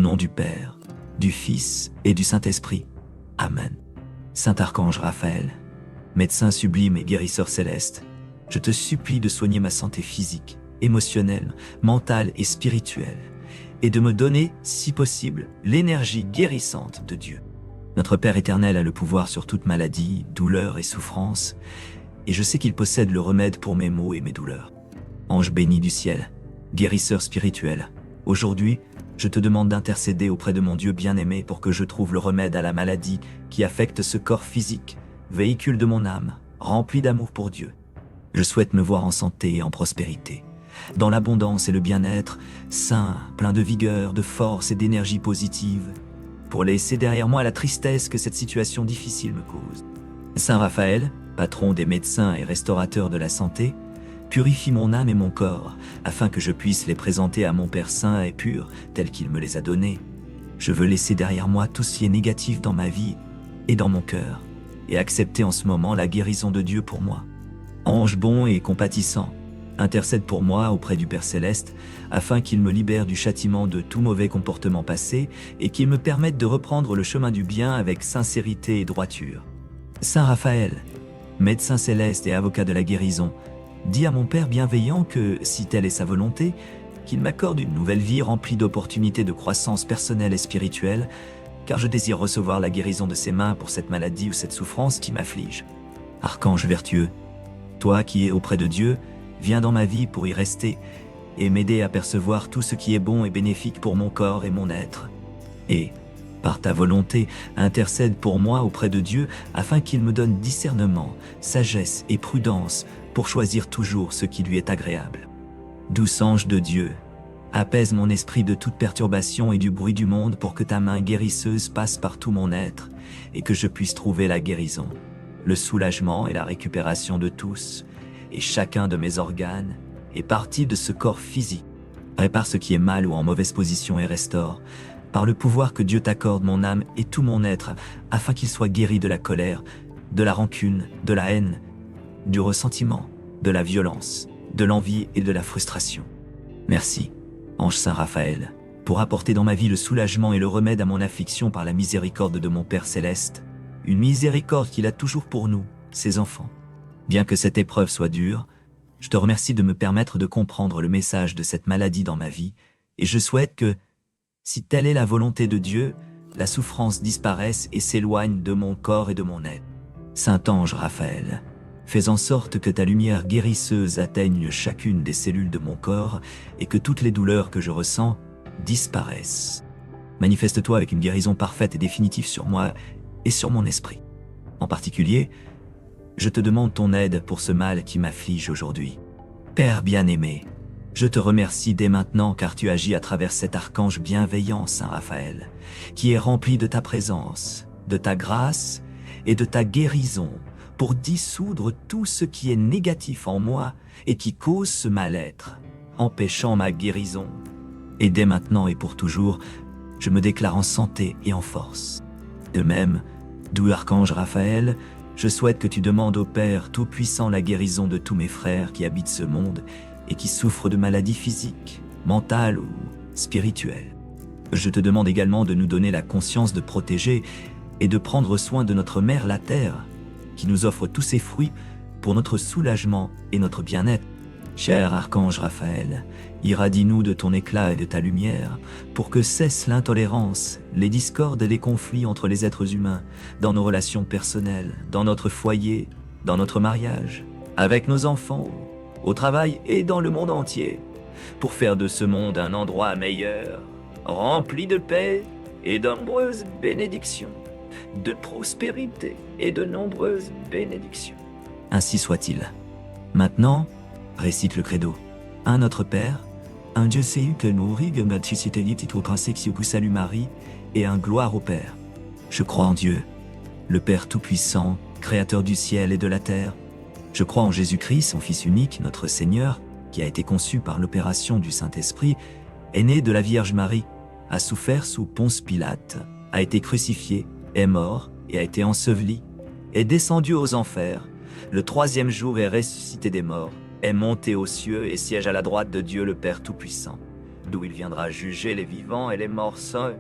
nom du Père, du Fils et du Saint-Esprit. Amen. Saint Archange Raphaël, médecin sublime et guérisseur céleste, je te supplie de soigner ma santé physique, émotionnelle, mentale et spirituelle, et de me donner, si possible, l'énergie guérissante de Dieu. Notre Père éternel a le pouvoir sur toute maladie, douleur et souffrance, et je sais qu'il possède le remède pour mes maux et mes douleurs. Ange béni du ciel, guérisseur spirituel, aujourd'hui, je te demande d'intercéder auprès de mon Dieu bien-aimé pour que je trouve le remède à la maladie qui affecte ce corps physique, véhicule de mon âme, rempli d'amour pour Dieu. Je souhaite me voir en santé et en prospérité, dans l'abondance et le bien-être, sain, plein de vigueur, de force et d'énergie positive, pour laisser derrière moi la tristesse que cette situation difficile me cause. Saint Raphaël, patron des médecins et restaurateur de la santé, purifie mon âme et mon corps, afin que je puisse les présenter à mon Père saint et pur, tel qu'il me les a donnés. Je veux laisser derrière moi tout ce qui est négatif dans ma vie et dans mon cœur, et accepter en ce moment la guérison de Dieu pour moi. Ange bon et compatissant, intercède pour moi auprès du Père Céleste, afin qu'il me libère du châtiment de tout mauvais comportement passé et qu'il me permette de reprendre le chemin du bien avec sincérité et droiture. Saint Raphaël, médecin céleste et avocat de la guérison, dis à mon Père bienveillant que, si telle est sa volonté, qu'il m'accorde une nouvelle vie remplie d'opportunités de croissance personnelle et spirituelle, car je désire recevoir la guérison de ses mains pour cette maladie ou cette souffrance qui m'afflige. Archange vertueux, toi qui es auprès de Dieu, viens dans ma vie pour y rester et m'aider à percevoir tout ce qui est bon et bénéfique pour mon corps et mon être. Et, par ta volonté, intercède pour moi auprès de Dieu afin qu'il me donne discernement, sagesse et prudence pour choisir toujours ce qui lui est agréable. Douce ange de Dieu, apaise mon esprit de toute perturbation et du bruit du monde pour que ta main guérisseuse passe par tout mon être et que je puisse trouver la guérison, le soulagement et la récupération de tous et chacun de mes organes et parties de ce corps physique. Répare ce qui est mal ou en mauvaise position et restaure, par le pouvoir que Dieu t'accorde, mon âme et tout mon être, afin qu'il soit guéri de la colère, de la rancune, de la haine, du ressentiment, de la violence, de l'envie et de la frustration. Merci, ange Saint Raphaël, pour apporter dans ma vie le soulagement et le remède à mon affliction par la miséricorde de mon Père Céleste, une miséricorde qu'il a toujours pour nous, ses enfants. Bien que cette épreuve soit dure, je te remercie de me permettre de comprendre le message de cette maladie dans ma vie, et je souhaite que, si telle est la volonté de Dieu, la souffrance disparaisse et s'éloigne de mon corps et de mon être. Saint ange Raphaël, fais en sorte que ta lumière guérisseuse atteigne chacune des cellules de mon corps et que toutes les douleurs que je ressens disparaissent. Manifeste-toi avec une guérison parfaite et définitive sur moi et sur mon esprit. En particulier, je te demande ton aide pour ce mal qui m'afflige aujourd'hui. Père bien-aimé, je te remercie dès maintenant car tu agis à travers cet archange bienveillant, Saint Raphaël, qui est rempli de ta présence, de ta grâce et de ta guérison pour dissoudre tout ce qui est négatif en moi et qui cause ce mal-être, empêchant ma guérison. Et dès maintenant et pour toujours, je me déclare en santé et en force. De même, doux archange Raphaël, je souhaite que tu demandes au Père Tout-Puissant la guérison de tous mes frères qui habitent ce monde et qui souffrent de maladies physiques, mentales ou spirituelles. Je te demande également de nous donner la conscience de protéger et de prendre soin de notre mère la Terre, qui nous offre tous ses fruits pour notre soulagement et notre bien-être. Cher archange Raphaël, irradie-nous de ton éclat et de ta lumière pour que cessent l'intolérance, les discordes et les conflits entre les êtres humains, dans nos relations personnelles, dans notre foyer, dans notre mariage, avec nos enfants, au travail et dans le monde entier, pour faire de ce monde un endroit meilleur, rempli de paix et de nombreuses bénédictions, de prospérité et de nombreuses bénédictions. Ainsi soit-il. Maintenant, récite le credo. Un Notre Père, un Dieu séu que nourrit salut Marie, et un gloire au Père. Je crois en Dieu, le Père Tout-Puissant, Créateur du ciel et de la terre. Je crois en Jésus-Christ, son Fils unique, notre Seigneur, qui a été conçu par l'opération du Saint-Esprit, est né de la Vierge Marie, a souffert sous Ponce Pilate, a été crucifié, est mort et a été enseveli, est descendu aux enfers, le troisième jour est ressuscité des morts, est monté aux cieux et siège à la droite de Dieu le Père Tout-Puissant. d'où il viendra juger les vivants et les morts saints,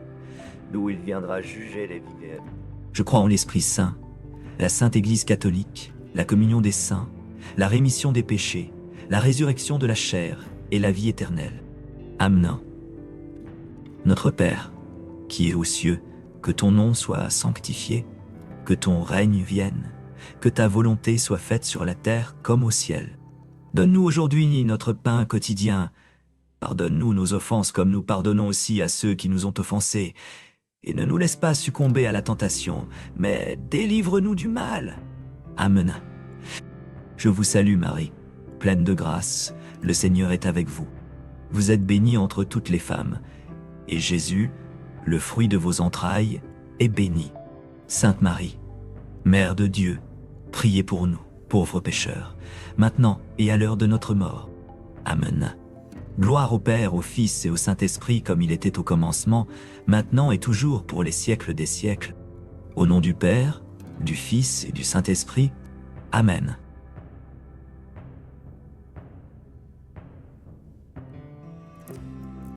d'où il viendra juger les vivants. Je crois en l'Esprit Saint, la Sainte Église catholique, la communion des saints, la rémission des péchés, la résurrection de la chair et la vie éternelle. Amen. Notre Père, qui es aux cieux, que ton nom soit sanctifié, que ton règne vienne, que ta volonté soit faite sur la terre comme au ciel. Donne-nous aujourd'hui notre pain quotidien. Pardonne-nous nos offenses comme nous pardonnons aussi à ceux qui nous ont offensés. Et ne nous laisse pas succomber à la tentation, mais délivre-nous du mal. Amen. Je vous salue Marie, pleine de grâce, le Seigneur est avec vous. Vous êtes bénie entre toutes les femmes, et Jésus, le fruit de vos entrailles, est béni. Sainte Marie, Mère de Dieu, priez pour nous, pauvres pécheurs, maintenant et à l'heure de notre mort. Amen. Gloire au Père, au Fils et au Saint-Esprit comme il était au commencement, maintenant et toujours pour les siècles des siècles. Au nom du Père, du Fils et du Saint-Esprit. Amen.